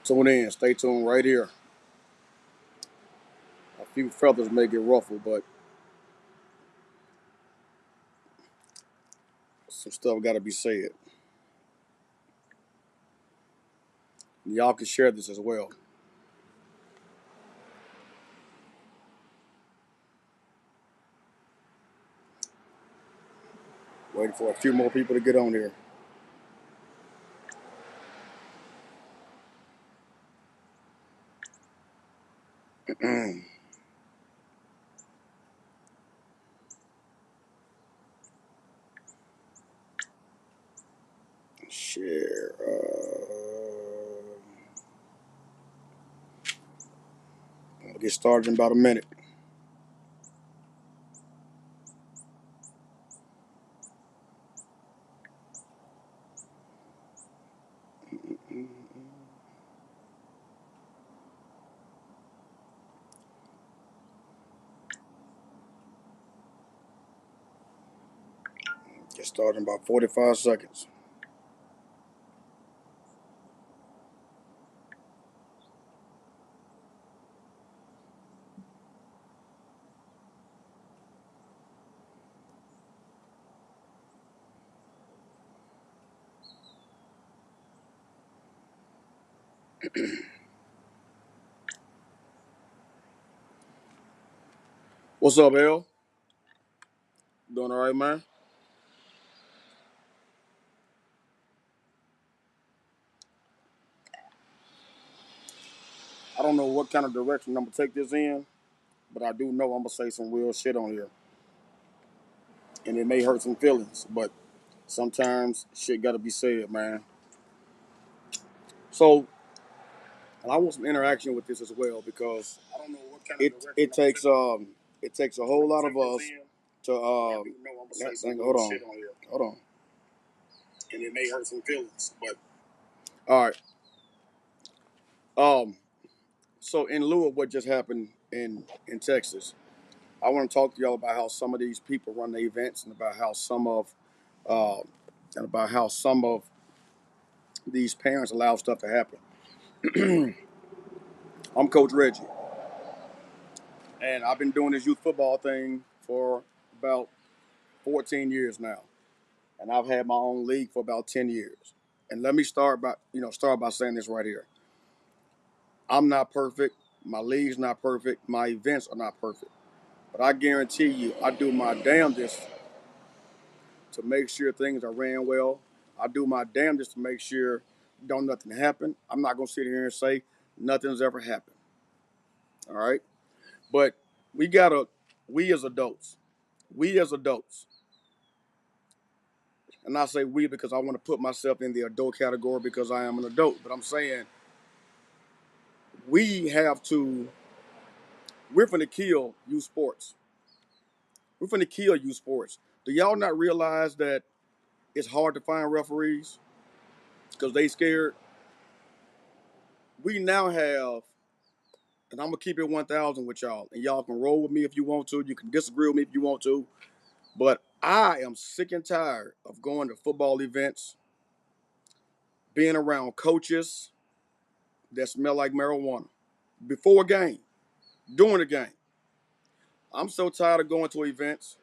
Tune in. Stay tuned right here. A few feathers may get ruffled, but some stuff got to be said. Y'all can share this as well. Waiting for a few more people to get on here. Share. I'll get started in about a minute. Get started in about 45 seconds. What's up, L? Doing all right, man? I don't know what kind of direction I'm gonna take this in, but I do know I'm gonna say some real shit on here, and it may hurt some feelings, but sometimes shit gotta be said, man. So, and I want some interaction with this as well because it takes a whole lot of us to hold on, and it may hurt some feelings, but all right. Um, so in lieu of what just happened in Texas, I want to talk to y'all about how some of these people run the events and about how uh, some of these parents allow stuff to happen. I'm Coach Reggie, and I've been doing this youth football thing for about 14 years now, and I've had my own league for about 10 years. And let me start by saying this right here. I'm not perfect. My league's not perfect. My events are not perfect. But I guarantee you, I do my damnedest to make sure things are ran well. I do my damnedest to make sure don't nothing happen. I'm not gonna sit here and say nothing's ever happened. All right, but we gotta, we as adults, we as adults, and I say we because I want to put myself in the adult category because I am an adult. But I'm saying we have to. We're finna kill youth sports. We're finna kill youth sports. Do y'all not realize that it's hard to find referees because they scared? We now have, and I'm gonna keep it 1,000 with y'all, and y'all can roll with me if you want to. You can disagree with me if you want to, but I am sick and tired of going to football events, being around coaches that smell like marijuana before a game, during a game. I'm so tired of going to events,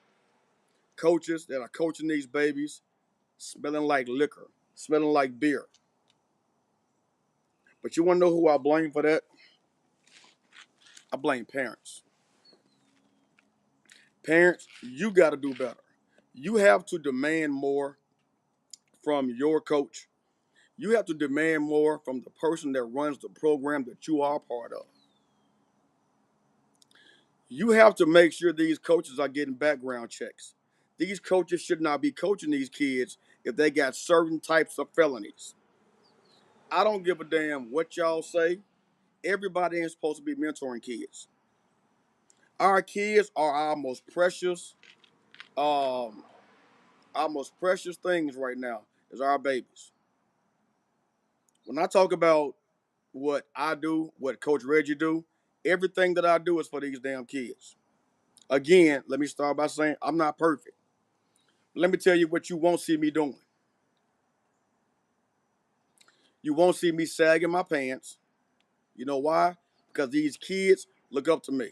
coaches that are coaching these babies, smelling like liquor, smelling like beer. But you want to know who I blame for that? I blame parents. Parents, you got to do better. You have to demand more from your coach. You have to demand more from the person that runs the program that you are a part of. You have to make sure these coaches are getting background checks. These coaches should not be coaching these kids if they got certain types of felonies. I don't give a damn what y'all say. Everybody ain't supposed to be mentoring kids. Our kids are um, our most precious things right now is our babies. When I talk about what I do, what Coach Reggie do, everything that I do is for these damn kids. Again, let me start by saying I'm not perfect. Let me tell you what you won't see me doing. You won't see me sagging my pants. You know why? Because these kids look up to me.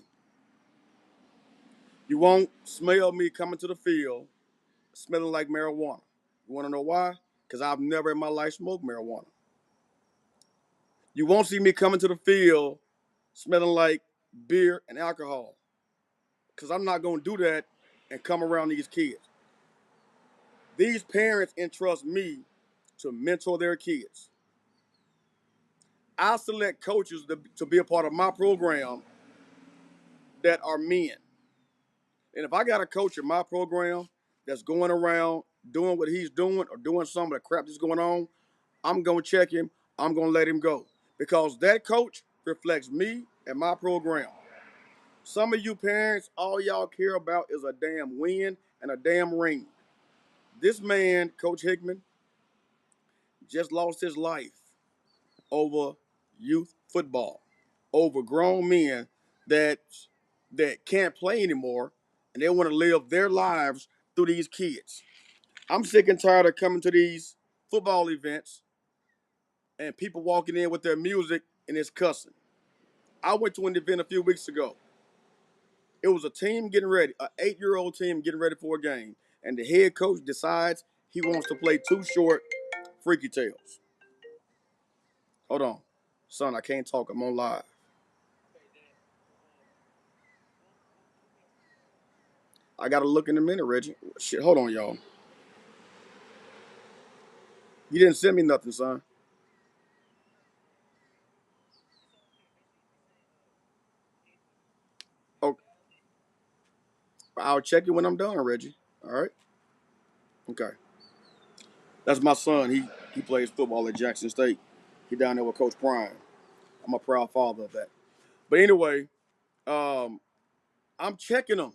You won't smell me coming to the field smelling like marijuana. You want to know why? Because I've never in my life smoked marijuana. You won't see me coming to the field smelling like beer and alcohol. Because I'm not going to do that and come around these kids. These parents entrust me to mentor their kids. I select coaches to be a part of my program that are men. And if I got a coach in my program that's going around doing what he's doing or doing some of the crap that's going on, I'm going to check him. I'm going to let him go. Because that coach reflects me and my program. Some of you parents, all y'all care about is a damn win and a damn ring. This man, Coach Hickman, just lost his life over youth football, over grown men that can't play anymore, and they want to live their lives through these kids. I'm sick and tired of coming to these football events and people walking in with their music and it's cussing. I went to an event a few weeks ago. It was a team getting ready, an 8-year-old team getting ready for a game, and the head coach decides he wants to play Too Short, Freaky Tales. Hold on. Son, I can't talk. I'm on live. I got to look in a minute, Reggie. Shit, hold on, y'all. You didn't send me nothing, son. Oh, I'll check you when I'm done, Reggie. All right? Okay. That's my son. He plays football at Jackson State. He down there with Coach Prime. I'm a proud father of that. But anyway, I'm checking them.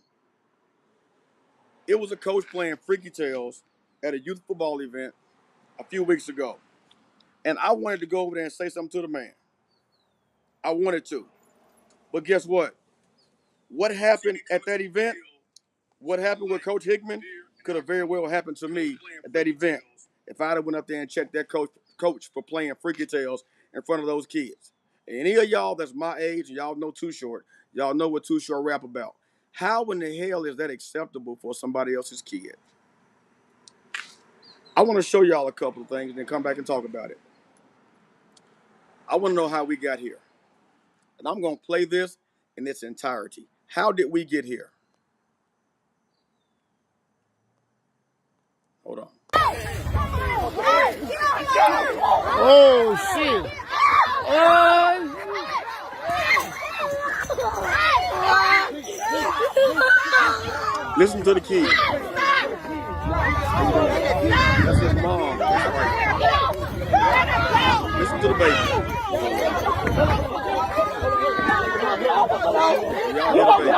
It was a coach playing Freaky Tales at a youth football event a few weeks ago. And I wanted to go over there and say something to the man. I wanted to. But guess what? What happened at that event, what happened with Coach Hickman could have very well happened to me at that event if I'd have went up there and checked that coach for playing Freaky Tales in front of those kids. And any of y'all that's my age and y'all know Too Short, y'all know what Too Short rap about. How in the hell is that acceptable for somebody else's kid? I want to show y'all a couple of things and then come back and talk about it. I want to know how we got here. And I'm going to play this in its entirety. How did we get here? Hold on. Oh, shit. Listen to the kid. That's his mom. Listen to the baby. Y'all hear the baby.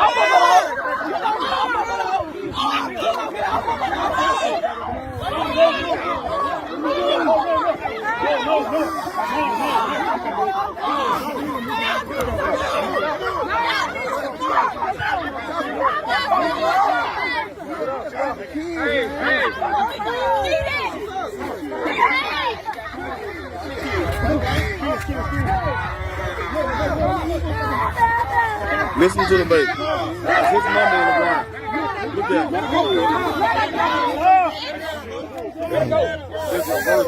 Listen to the baby. That's his mama on the ground. Look at that. This is work.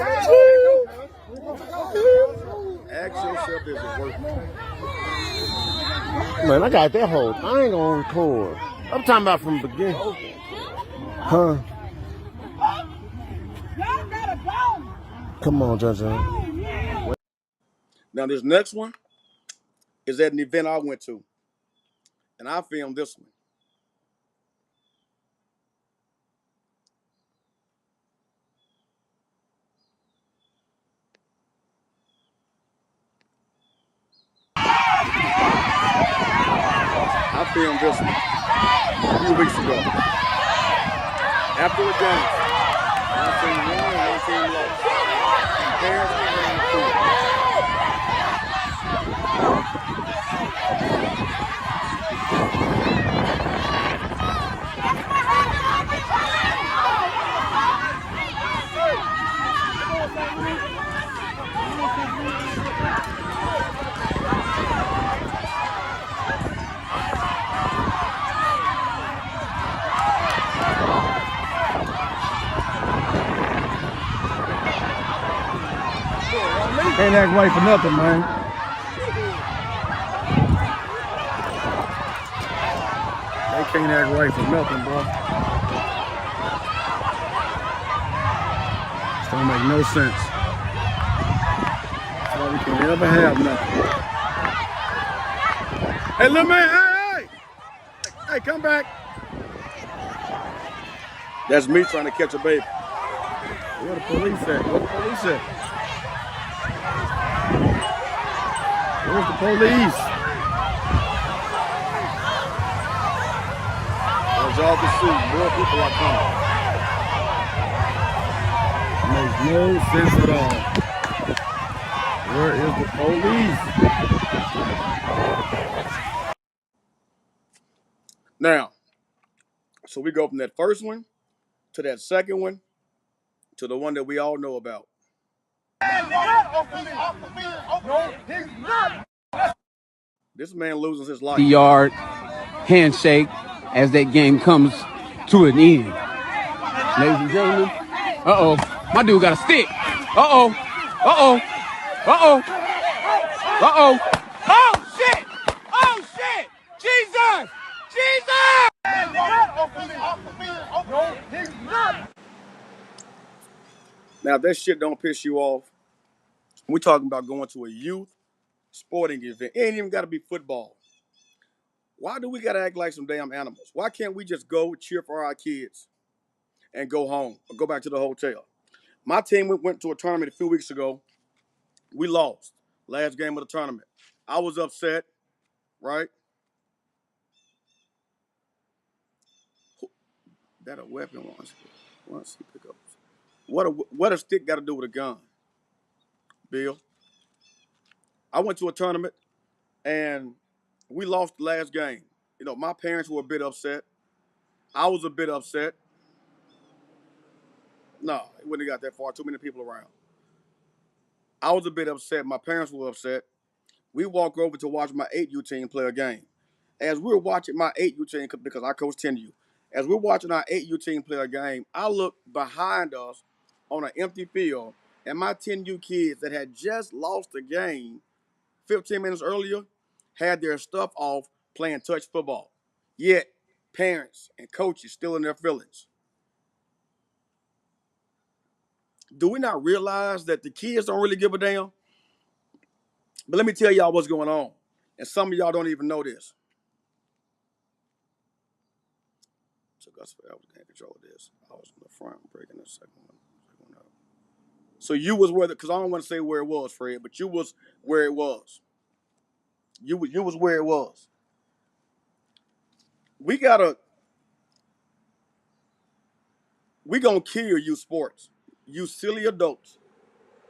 Ask yourself, this is work. Man, I got that whole thing on record. I'm talking about from the beginning. Huh? Come on, John. Now, this next one is at an event I went to. And I filmed this one. I filmed this one a few weeks ago. After the game, one team won and one team lost. Parents were running through. Can't act right for nothing, man. They can't act right for nothing, bro. This don't make no sense. That's why we can never have nothing. Hey, little man, hey, come back. That's me trying to catch a baby. Where the police at? Where the police at? Where's the police? As y'all can see, more people are coming. Makes no sense at all. Where is the police? Now, so we go from that first one to that second one to the one that we all know about. This man loses his life. Yard handshake as that game comes to an end. Ladies and gentlemen, my dude got a stick. Uh-oh, oh shit, Jesus, Now, if that shit don't piss you off, we're talking about going to a youth sporting event. It ain't even got to be football. Why do we got to act like some damn animals? Why can't we just go cheer for our kids and go home or go back to the hotel? My team went to a tournament a few weeks ago. We lost last game of the tournament. I was upset, right? That a weapon once he pick up. What a stick got to do with a gun, Bill? I went to a tournament and we lost the last game. You know, my parents were a bit upset. I was a bit upset. No, it wouldn't have got that far. Too many people around. I was a bit upset. My parents were upset. We walked over to watch my 8U team play a game. As we were watching my 8U team, because I coach 10U, as we're watching our 8U team play a game, I looked behind us on an empty field, and my 10U kids that had just lost the game 15 minutes earlier had their stuff off playing touch football. Yet, parents and coaches still in their feelings. Do we not realize that the kids don't really give a damn? But let me tell y'all what's going on. And some of y'all don't even know this. Took us forever to gain control of this. I was in the front breaking the second one up. So you was where because I don't want to say where it was, Fred, but you was where it was. You was where it was. We gonna kill you sports. You silly adults.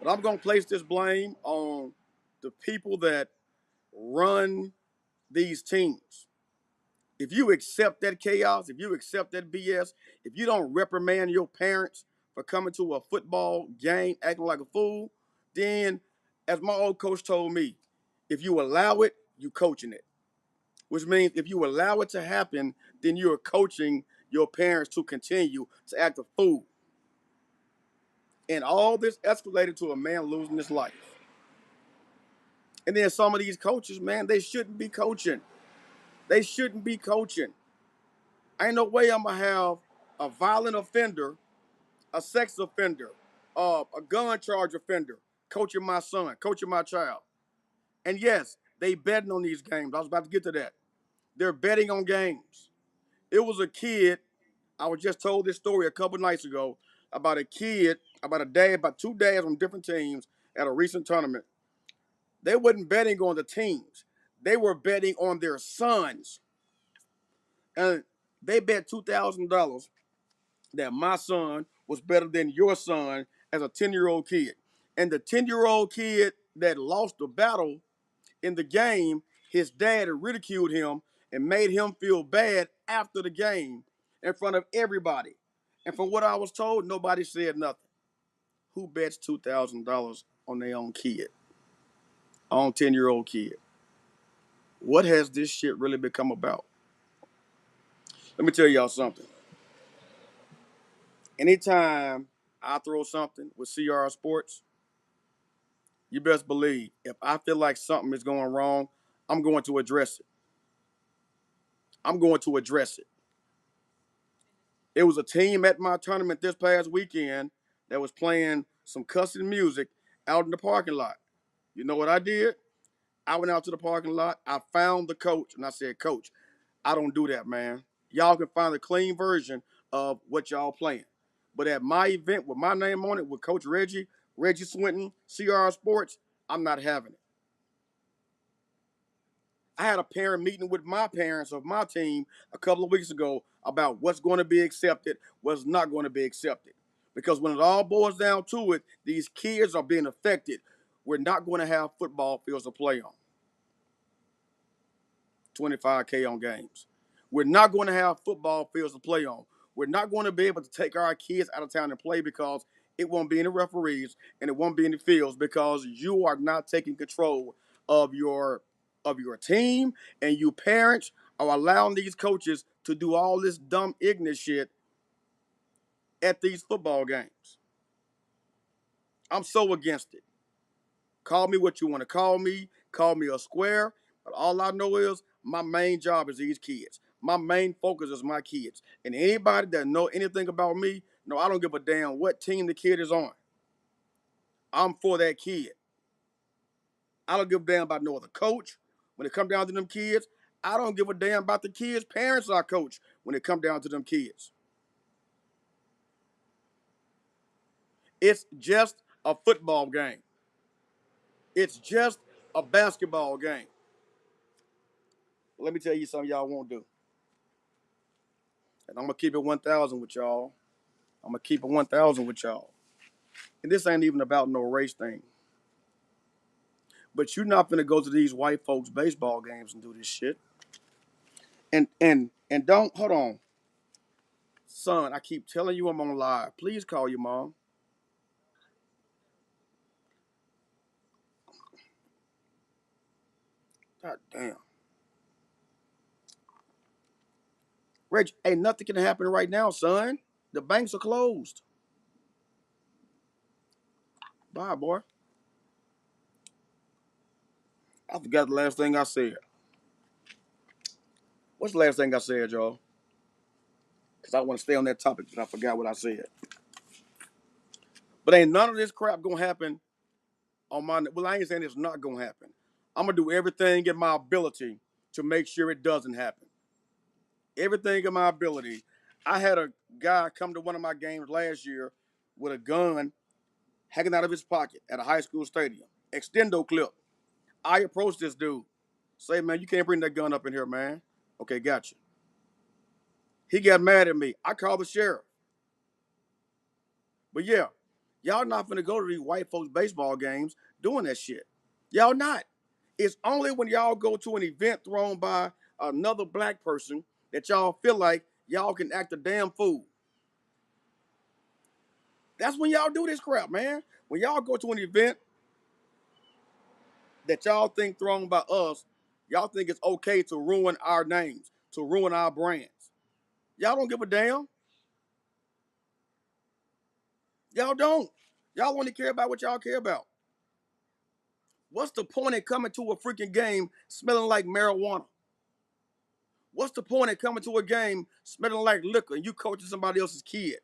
But I'm gonna place this blame on the people that run these teams. If you accept that chaos, if you accept that BS, if you don't reprimand your parents for coming to a football game acting like a fool, then, as my old coach told me, if you allow it, you coaching it. Which means if you allow it to happen, then you're coaching your parents to continue to act a fool. And all this escalated to a man losing his life. And then some of these coaches, man, they shouldn't be coaching. They shouldn't be coaching. Ain't no way I'm going to have a violent offender, a sex offender, a gun charge offender coaching my son, coaching my child. And yes, they betting on these games. I was about to get to that. They're betting on games. It was a kid, I was just told this story a couple nights ago about a kid, about two dads on different teams at a recent tournament. They wasn't betting on the teams. They were betting on their sons. And they bet $2,000 that my son was better than your son as a 10-year-old kid. And the 10-year-old kid that lost the battle in the game, his dad ridiculed him and made him feel bad after the game in front of everybody. And from what I was told, nobody said nothing. Who bets $2,000 on their own kid, on 10-year-old kid? What has this shit really become about? Let me tell y'all something. Anytime I throw something with CR Sports, you best believe if I feel like something is going wrong, I'm going to address it. I'm going to address it. It was a team at my tournament this past weekend that was playing some cussing music out in the parking lot. You know what I did? I went out to the parking lot. I found the coach and I said, Coach, I don't do that, man. Y'all can find a clean version of what y'all playing. But at my event with my name on it, with Coach Reggie Swinton, CR Sports, I'm not having it. I had a parent meeting with my parents of my team a couple of weeks ago about what's going to be accepted, what's not going to be accepted. Because when it all boils down to it, these kids are being affected. We're not going to have football fields to play on. 25K on games. We're not going to have football fields to play on. We're not going to be able to take our kids out of town and play because it won't be any referees and it won't be any fields because you are not taking control of your team, and you parents are allowing these coaches to do all this dumb ignorant shit at these football games. I'm so against it. Call me what you want to call me a square, but all I know is my main job is these kids. My main focus is my kids. And anybody that know anything about me, no, I don't give a damn what team the kid is on. I'm for that kid. I don't give a damn about no other coach. When it come down to them kids, I don't give a damn about the kids' parents I coach when it come down to them kids. It's just a football game. It's just a basketball game. Let me tell you something y'all won't do. And I'm going to keep it 1,000 with y'all. I'm going to keep it 1,000 with y'all. And this ain't even about no race thing. But you're not going to go to these white folks' baseball games and do this shit. And don't, hold on. Son, I keep telling you I'm on live. Please call your mom. God damn. Reg, hey, nothing can happen right now, son. The banks are closed. Bye, boy. I forgot the last thing I said. What's the last thing I said, y'all? Because I want to stay on that topic, but I forgot what I said. But ain't none of this crap going to happen on my... Well, I ain't saying it's not going to happen. I'm going to do everything in my ability to make sure it doesn't happen. Everything in my ability. I had a guy come to one of my games last year with a gun hanging out of his pocket at a high school stadium. Extendo clip. I approached this dude. Say, man, you can't bring that gun up in here, man. Okay, gotcha. He got mad at me. I called the sheriff. But yeah, y'all not finna go to these white folks baseball games doing that shit. Y'all not. It's only when y'all go to an event thrown by another black person that y'all feel like y'all can act a damn fool. That's when y'all do this crap, man. When y'all go to an event that y'all think thrown by us, y'all think it's okay to ruin our names, to ruin our brands. Y'all don't give a damn. Y'all don't. Y'all only care about what y'all care about. What's the point in coming to a freaking game smelling like marijuana? What's the point in coming to a game smelling like liquor and you coaching somebody else's kid?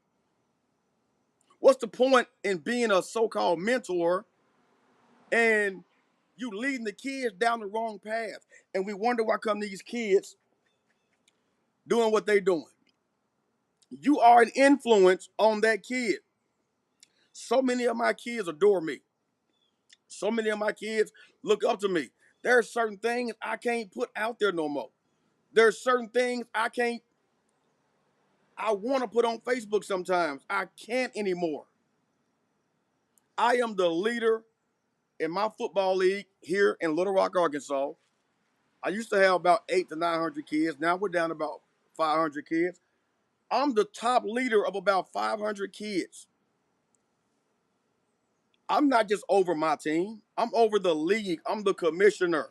What's the point in being a so-called mentor and you leading the kids down the wrong path? And we wonder why come these kids doing what they doing. You are an influence on that kid. So many of my kids adore me. So many of my kids look up to me. There are certain things I can't put out there no more. There's certain things I want to put on Facebook sometimes. I can't anymore. I am the leader in my football league here in Little Rock, Arkansas. I used to have about 800 to 900 kids. Now we're down to about 500 kids. I'm the top leader of about 500 kids. I'm not just over my team. I'm over the league. I'm the commissioner.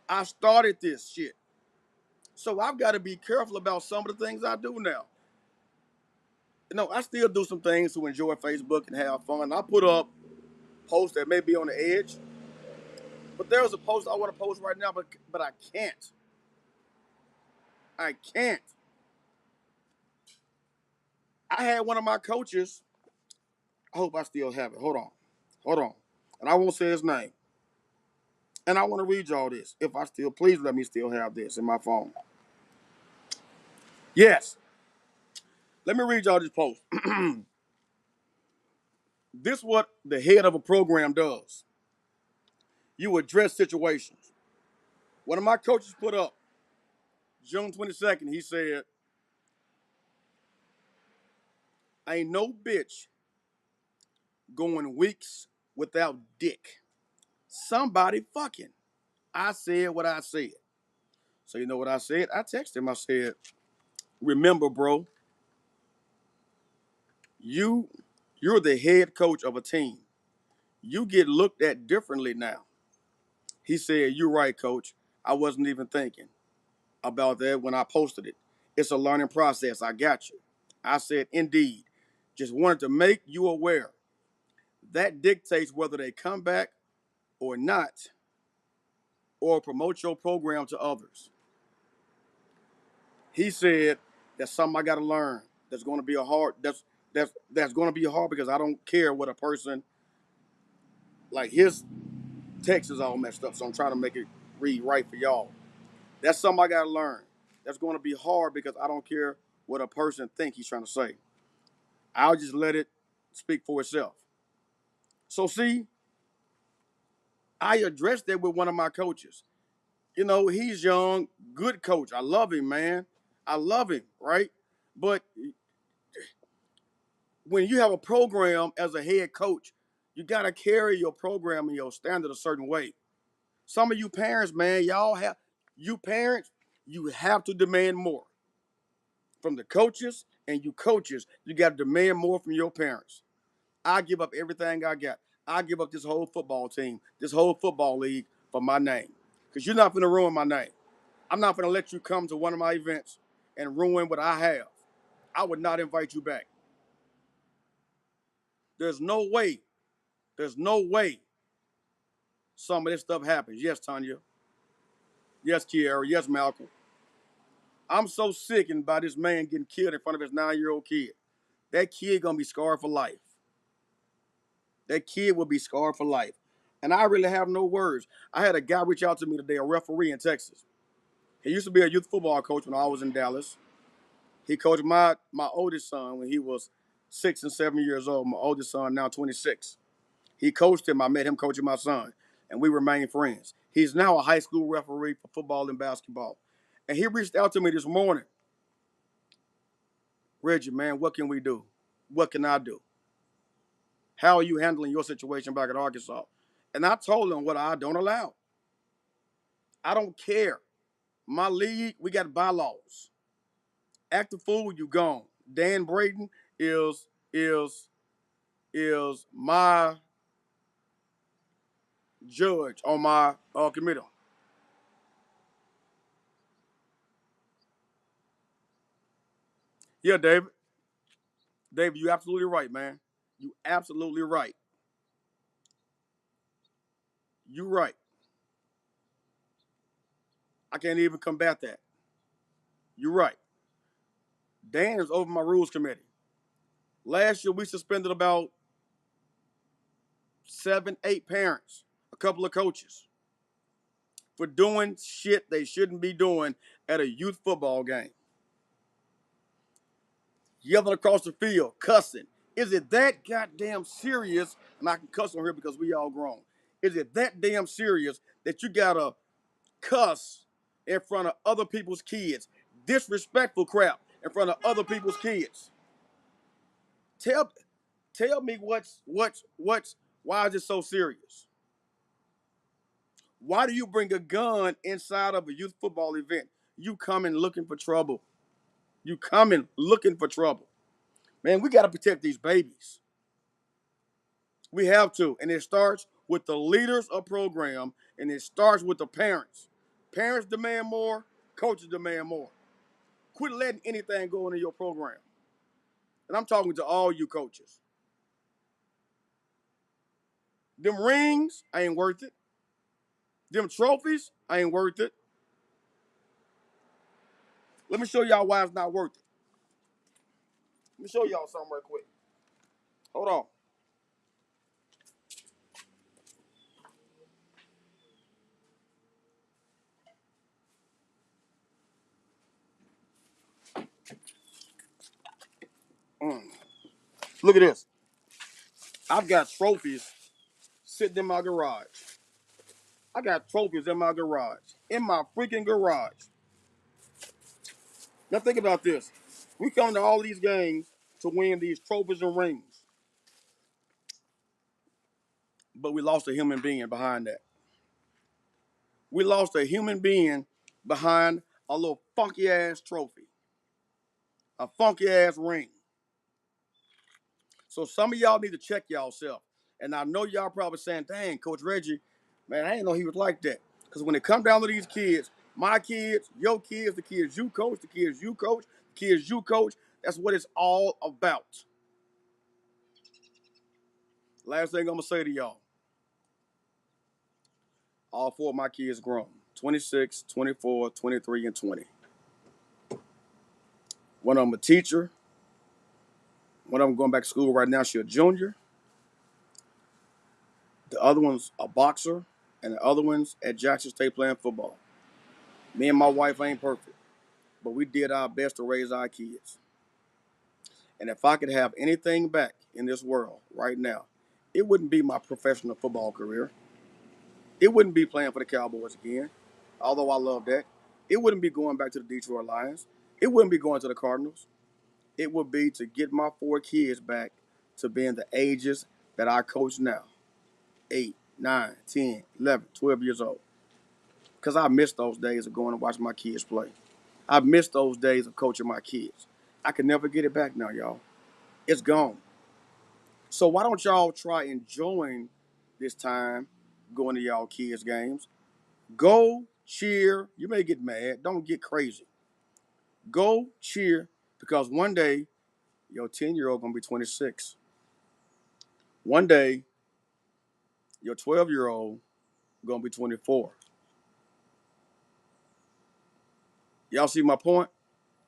I started this shit. So I've got to be careful about some of the things I do now. You know, I still do some things to enjoy Facebook and have fun. I put up posts that may be on the edge. But there's a post I want to post right now, but I can't. I can't. I had one of my coaches. I hope I still have it. Hold on, and I won't say his name. And I want to read y'all this. If I still, please let me still have this in my phone. Yes, let me read y'all this post. This is what the head of a program does. You address situations. One of my coaches put up June 22nd. He said, "Ain't no bitch going weeks without dick. Somebody fucking." I said what I said. So you know what I said? I texted him. I said, "Remember, bro, you you're the head coach of a team. You get looked at differently now." He said, "You're right, coach. I wasn't even thinking about that when I posted it. It's a learning process. I got you." I said, "Indeed. Just wanted to make you aware. That dictates whether they come back or not, or promote your program to others." He said, "That's something I got to learn. That's going to be a hard. That's going to be hard because I don't care what a person like his text is all messed up. So I'm trying to make it read right for y'all. That's something I got to learn. That's going to be hard because I don't care what a person think he's trying to say. I'll just let it speak for itself." So see, I addressed that with one of my coaches. You know, he's young, good coach. I love him, man. I love him, right? But when you have a program as a head coach, you got to carry your program and your standard a certain way. Some of you parents, man, you parents, you have to demand more from the coaches, and you coaches, you got to demand more from your parents. I give up everything I got. I give up this whole football team, this whole football league for my name. Because you're not going to ruin my name. I'm not going to let you come to one of my events and ruin what I have. I would not invite you back. There's no way. There's no way some of this stuff happens. Yes, Tanya. Yes, Kiara. Yes, Malcolm. I'm so sickened by this man getting killed in front of his 9-year-old kid. That kid gonna be scarred for life. That kid will be scarred for life. And I really have no words. I had a guy reach out to me today, a referee in Texas. He used to be a youth football coach when I was in Dallas. He coached my oldest son when he was 6 and 7 years old. My oldest son now 26. He coached him. I met him coaching my son, and we remain friends. He's now a high school referee for football and basketball. And he reached out to me this morning. "Reggie, man, what can we do? What can I do? How are you handling your situation back at Arkansas?" And I told him what I don't allow. I don't care. My league, we got bylaws. Act a fool, you gone. Dan Braden is my judge on my committee. Yeah, David. David, you absolutely right, man. You absolutely right. You right. I can't even combat that. You're right. Dan is over my rules committee. Last year we suspended about 7, 8 parents, a couple of coaches, for doing shit they shouldn't be doing at a youth football game. Yelling across the field, cussing. Is it that goddamn serious? And I can cuss on here because we all grown. Is it that damn serious that you gotta cuss in front of other people's kids? Disrespectful crap in front of other people's kids. Tell tell me why is it so serious? Why do you bring a gun inside of a youth football event? You coming looking for trouble. You coming looking for trouble. Man, we got to protect these babies. We have to. And it starts with the leaders of program, and it starts with the parents. Parents demand more, coaches demand more. Quit letting anything go into your program. And I'm talking to all you coaches. Them rings ain't worth it. Them trophies ain't worth it. Let me show y'all why it's not worth it. Let me show y'all something real quick. Hold on. Look at this. I've got trophies sitting in my garage. I got trophies in my garage. In my freaking garage. Now think about this. We come to all these games to win these trophies and rings. But we lost a human being behind that. We lost a human being behind a little funky ass trophy. A funky ass ring. So some of y'all need to check y'allself. And I know y'all probably saying, dang, Coach Reggie, man, I didn't know he was like that. Because when it comes down to these kids, my kids, your kids, the kids you coach, the kids you coach, the kids you coach, that's what it's all about. Last thing I'm going to say to y'all. All four of my kids grown. 26, 24, 23, and 20. One of them a teacher. One of them going back to school right now. She's a junior. The other one's a boxer. And the other one's at Jackson State playing football. Me and my wife ain't perfect, but we did our best to raise our kids. And if I could have anything back in this world right now, it wouldn't be my professional football career. It wouldn't be playing for the Cowboys again, although I love that. It wouldn't be going back to the Detroit Lions. It wouldn't be going to the Cardinals. It would be to get my four kids back to being the ages that I coach now. 8, 9, 10, 11, 12 years old. Because I miss those days of going to watch my kids play. I miss those days of coaching my kids. I can never get it back now, y'all. It's gone. So why don't y'all try enjoying this time going to y'all kids' games? Go cheer. You may get mad. Don't get crazy. Go cheer because one day your 10-year-old gonna be 26. One day your 12-year-old gonna be 24. Y'all see my point?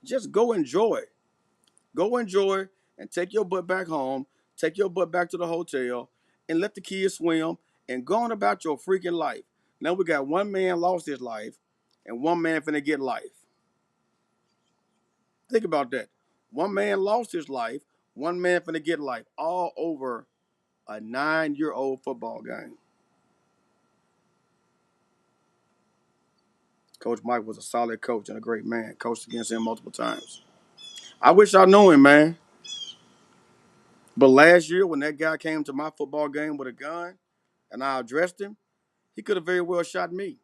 Just go enjoy. Go enjoy and take your butt back home, take your butt back to the hotel, and let the kids swim and go on about your freaking life. Now we got one man lost his life and one man finna get life. Think about that. One man lost his life, one man finna get life, all over a 9-year-old football game. Coach Mike was a solid coach and a great man. Coached against him multiple times. I wish I knew him, man. But last year, when that guy came to my football game with a gun and I addressed him, he could have very well shot me.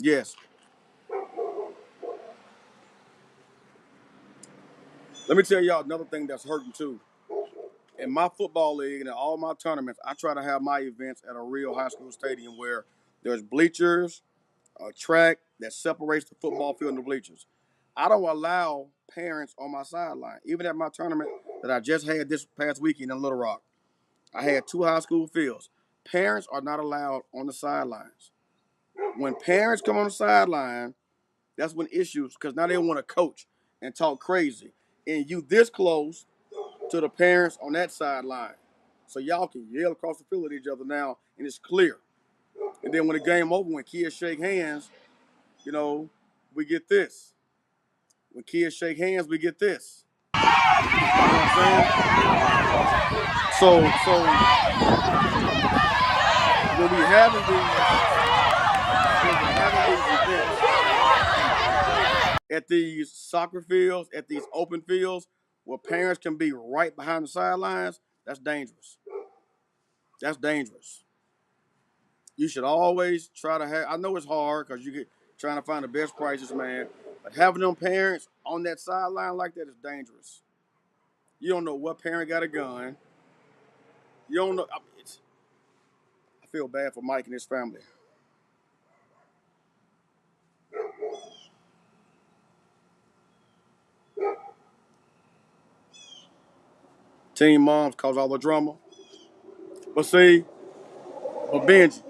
Yes. Let me tell y'all another thing that's hurting too. In my football league and in all my tournaments, I try to have my events at a real high school stadium where there's bleachers, a track that separates the football field and the bleachers. I don't allow parents on my sideline. Even at my tournament that I just had this past weekend in Little Rock, I had 2 high school fields. Parents are not allowed on the sidelines. When parents come on the sideline, that's when issues, because now they want to coach and talk crazy. And you this close to the parents on that sideline. So y'all can yell across the field at each other now, and it's clear. And then when the game over, when kids shake hands, you know, we get this. When kids shake hands, we get this. You know what I'm saying? So when we having these events at these soccer fields, at these open fields, where parents can be right behind the sidelines, that's dangerous. That's dangerous. You should always try to have. I know it's hard because you get trying to find the best prices, man. But having them parents on that sideline like that is dangerous. You don't know what parent got a gun. You don't know. I feel bad for Mike and his family. teen moms cause all the drama. But see, but Benji,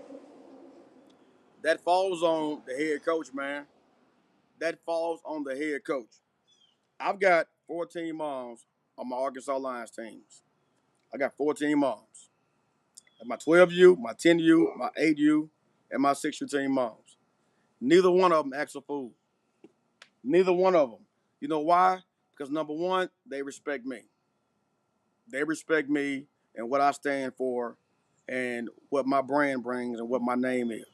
that falls on the head coach, man. That falls on the head coach. I've got 14 moms on my Arkansas Lions teams. I got 14 moms. My 12U, my 10U, my 8U, and my 6U team moms. Neither one of them acts a fool. Neither one of them. You know why? Because number one, they respect me. They respect me and what I stand for and what my brand brings and what my name is.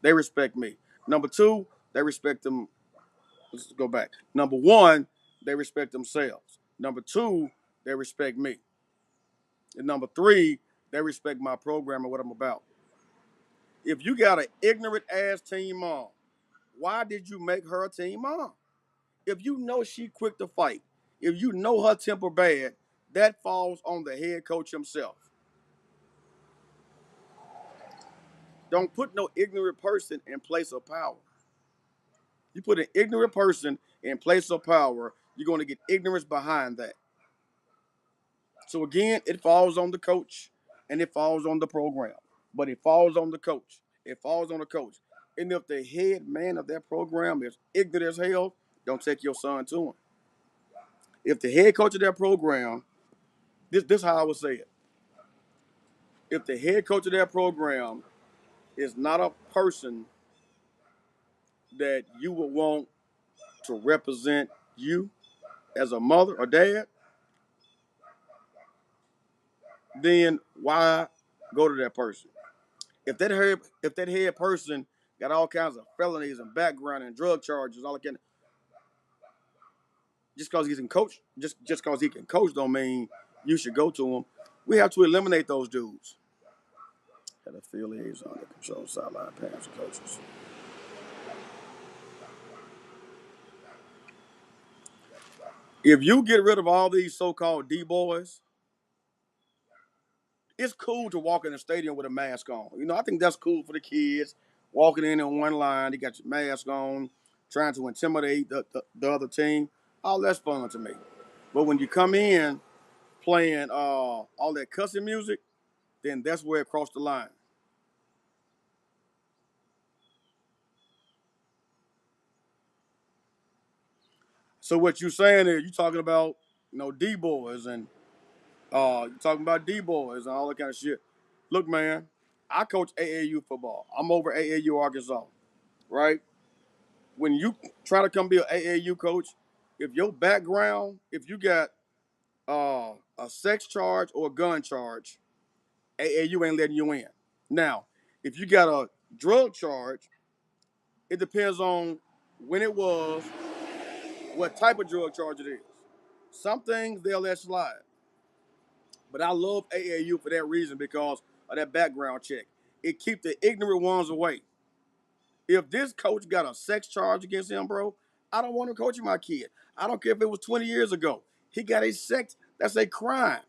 They respect me. Number two, they respect them. Let's go back. Number one, they respect themselves. Number two, they respect me. And number three, they respect my program and what I'm about. If you got an ignorant ass team mom, why did you make her a team mom? If you know she quick to fight, if you know her temper bad, that falls on the head coach himself. Don't put no ignorant person in place of power. You put an ignorant person in place of power, you're going to get ignorance behind that. So again, it falls on the coach and it falls on the program. But it falls on the coach. It falls on the coach. And if the head man of that program is ignorant as hell, don't take your son to him. If the head coach of that program, this is how I would say it. If the head coach of that program is not a person that you would want to represent you as a mother or dad, then why go to that person? If that head person got all kinds of felonies and background and drug charges, all that kind of, just because he can coach, just because he can coach, don't mean you should go to him. We have to eliminate those dudes. Had a field liaison that controls sideline parents and coaches. If you get rid of all these so-called D boys, it's cool to walk in the stadium with a mask on. You know, I think that's cool for the kids. Walking in one line, they got your mask on, trying to intimidate the other team. All that's fun to me. But when you come in playing all that cussing music, then that's where it crossed the line. So what you saying is you talking about, D boys and you talking about D boys and all that kind of shit. Look, man, I coach AAU football. I'm over AAU Arkansas, right? When you try to come be an AAU coach, if your background, if you got a sex charge or a gun charge, AAU ain't letting you in. Now, if you got a drug charge, it depends on when it was, what type of drug charge it is. Some things they'll let slide. But I love AAU for that reason because of that background check. It keeps the ignorant ones away. If this coach got a sex charge against him, bro, I don't want him coaching my kid. I don't care if it was 20 years ago. He got a sex, that's a crime.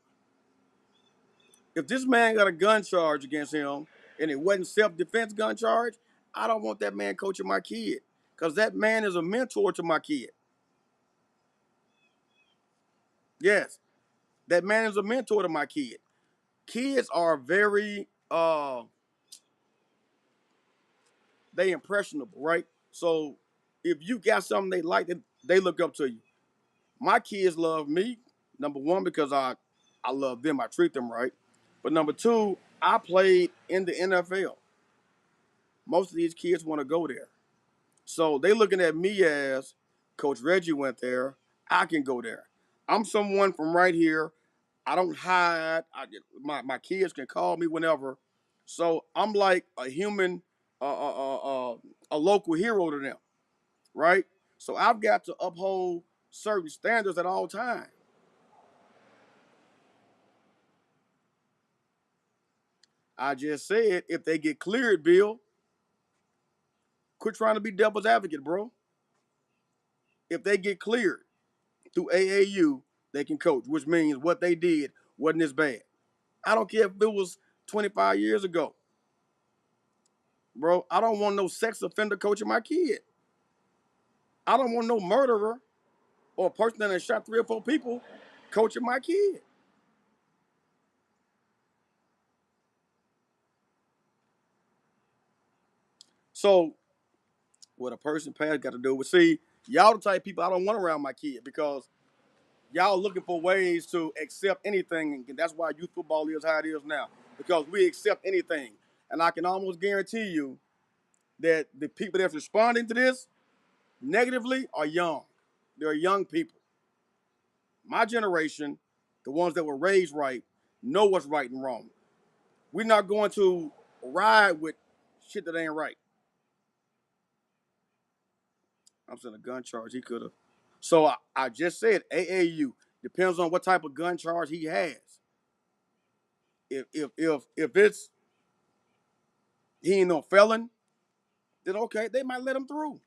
If this man got a gun charge against him and it wasn't self-defense gun charge, I don't want that man coaching my kid because that man is a mentor to my kid. Yes, that man is a mentor to my kid. Kids are very, they impressionable, right? So if you got something they like, they look up to you. My kids love me, number one, because I love them. I treat them right. But number two, I played in the NFL. Most of these kids want to go there. So they looking at me as Coach Reggie went there. I can go there. I'm someone from right here. I don't hide. My kids can call me whenever. So I'm like a human, a local hero to them, right? So I've got to uphold certain standards at all times. I just said if they get cleared, Bill, quit trying to be devil's advocate, bro. If they get cleared through AAU, they can coach, which means what they did wasn't as bad. I don't care if it was 25 years ago. Bro, I don't want no sex offender coaching my kid. I don't want no murderer or a person that has shot 3 or 4 people coaching my kid. So what a person past got to do with see y'all the type of people I don't want around my kid because y'all looking for ways to accept anything, and that's why youth football is how it is now because we accept anything. And I can almost guarantee you that the people that's responding to this negatively are young. They're young people. My generation, the ones that were raised right, know what's right and wrong. We're not going to ride with shit that ain't right. I'm saying a gun charge he could have. So I just said AAU depends on what type of gun charge he has. If it's he ain't no felon, then okay, they might let him through.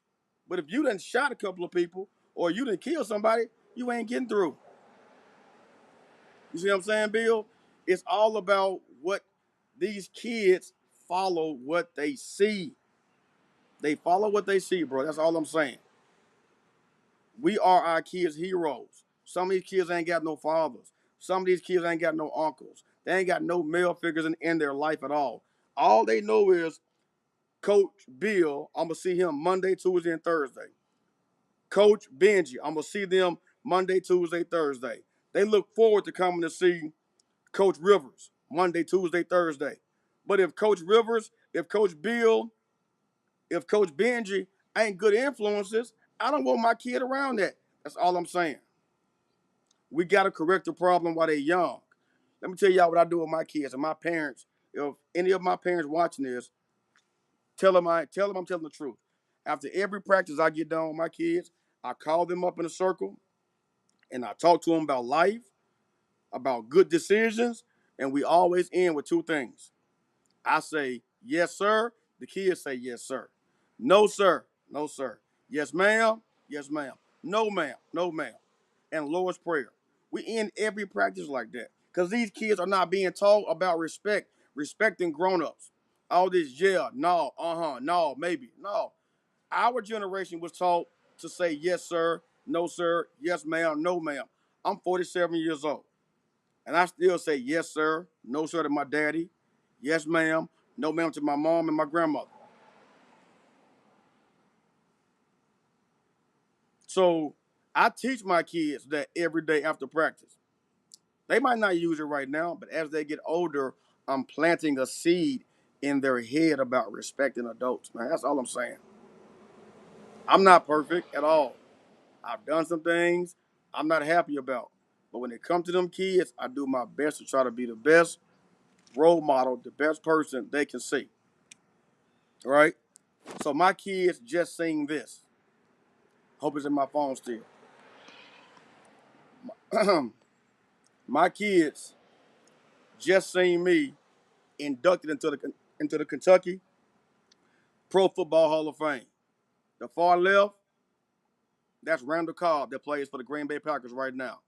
But if you done shot a couple of people or you done killed somebody, you ain't getting through. You see what I'm saying, Bill? It's all about what these kids follow what they see. They follow what they see, bro. That's all I'm saying. We are our kids' heroes. Some of these kids ain't got no fathers. Some of these kids ain't got no uncles. They ain't got no male figures in their life at all. All they know is Coach Bill, I'm going to see him Monday, Tuesday, and Thursday. Coach Benji, I'm going to see them Monday, Tuesday, Thursday. They look forward to coming to see Coach Rivers Monday, Tuesday, Thursday. But if Coach Rivers, if Coach Bill, if Coach Benji ain't good influences, I don't want my kid around that. That's all I'm saying. We got to correct the problem while they're young. Let me tell y'all what I do with my kids and my parents. If any of my parents watching this, tell them I'm telling the truth. After every practice I get done with my kids, I call them up in a circle and I talk to them about life, about good decisions, and we always end with two things. I say, yes, sir. The kids say, yes, sir. No, sir. No, sir. Yes, ma'am. Yes, ma'am. No, ma'am. No, ma'am. And Lord's Prayer. We end every practice like that because these kids are not being taught about respect, respecting grown-ups. All this, yeah, no, no, maybe. No. Our generation was taught to say, yes, sir, no, sir, yes, ma'am, no, ma'am. I'm 47 years old. And I still say yes, sir, no, sir to my daddy, yes, ma'am, no, ma'am to my mom and my grandmother. So I teach my kids that every day after practice. They might not use it right now, but as they get older, I'm planting a seed in their head about respecting adults, man. That's all I'm saying. I'm not perfect at all. I've done some things I'm not happy about. But when it comes to them kids, I do my best to try to be the best role model, the best person they can see. All right? So my kids just sing this. Hope it's in my phone still. My kids just seen me inducted into the Kentucky Pro Football Hall of Fame. The far left, that's Randall Cobb that plays for the Green Bay Packers right now.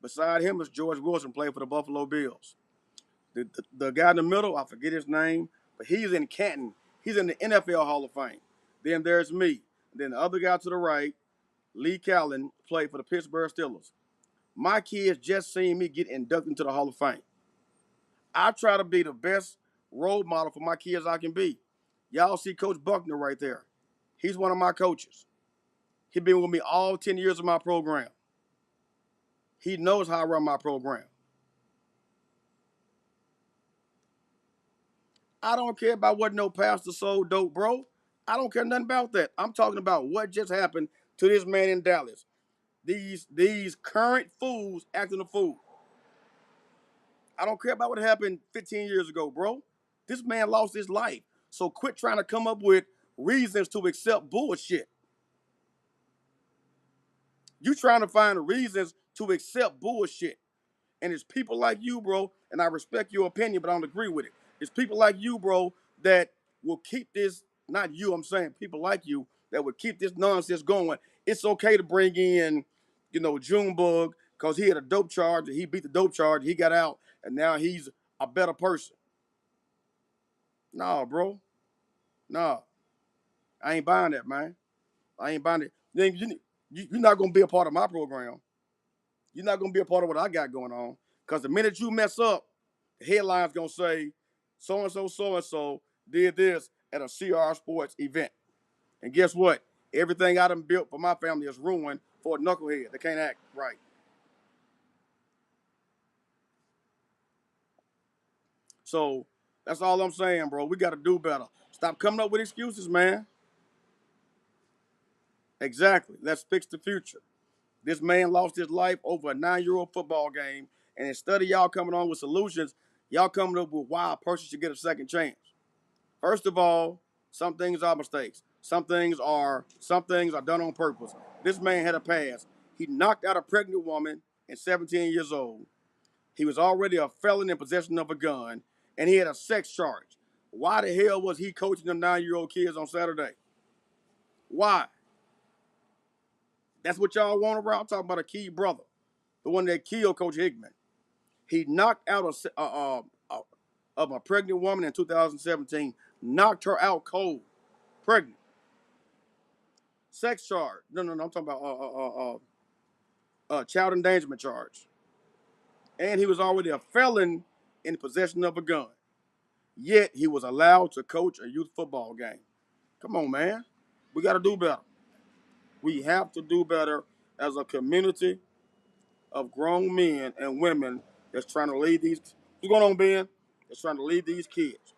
Beside him is George Wilson playing for the Buffalo Bills. The guy in the middle, I forget his name, but he's in Canton. He's in the NFL Hall of Fame. Then there's me. Then the other guy to the right, Lee Callan, played for the Pittsburgh Steelers. My kids just seen me get inducted into the Hall of Fame. I try to be the best role model for my kids I can be. Y'all see Coach Buckner right there. He's one of my coaches. He's been with me all 10 years of my program. He knows how I run my program. I don't care about what no pastor sold dope, bro. I don't care nothing about that. I'm talking about what just happened to this man in Dallas. These current fools acting a fool. I don't care about what happened 15 years ago, bro. This man lost his life. So quit trying to come up with reasons to accept bullshit. You trying to find reasons to accept bullshit. And it's people like you, bro, and I respect your opinion, but I don't agree with it. It's people like you, bro, that will keep this, not you, I'm saying people like you, that would keep this nonsense going. It's okay to bring in, Junebug, because he had a dope charge, and he beat the dope charge, he got out, and now he's a better person. Nah, bro. Nah. I ain't buying that, man. I ain't buying it. Then you're not going to be a part of my program. You're not going to be a part of what I got going on. Because the minute you mess up, the headline's going to say, so-and-so did this, at a CR Sports event. And guess what? Everything I done built for my family is ruined for a knucklehead that can't act right. So that's all I'm saying, bro. We got to do better. Stop coming up with excuses, man. Exactly. Let's fix the future. This man lost his life over a 9-year-old football game, and instead of y'all coming on with solutions, y'all coming up with why a person should get a second chance. First of all, some things are mistakes. Some things are done on purpose. This man had a past. He knocked out a pregnant woman at 17 years old. He was already a felon in possession of a gun, and he had a sex charge. Why the hell was he coaching them 9-year-old kids on Saturday? Why? That's what y'all want around. I'm talking about a key brother, the one that killed Coach Hickman. He knocked out a pregnant woman in 2017, knocked her out cold, pregnant. Sex charge. No. I'm talking about child endangerment charge. And he was already a felon in possession of a gun. Yet he was allowed to coach a youth football game. Come on, man. We got to do better. We have to do better as a community of grown men and women that's trying to lead these. What's going on, Ben? That's trying to lead these kids.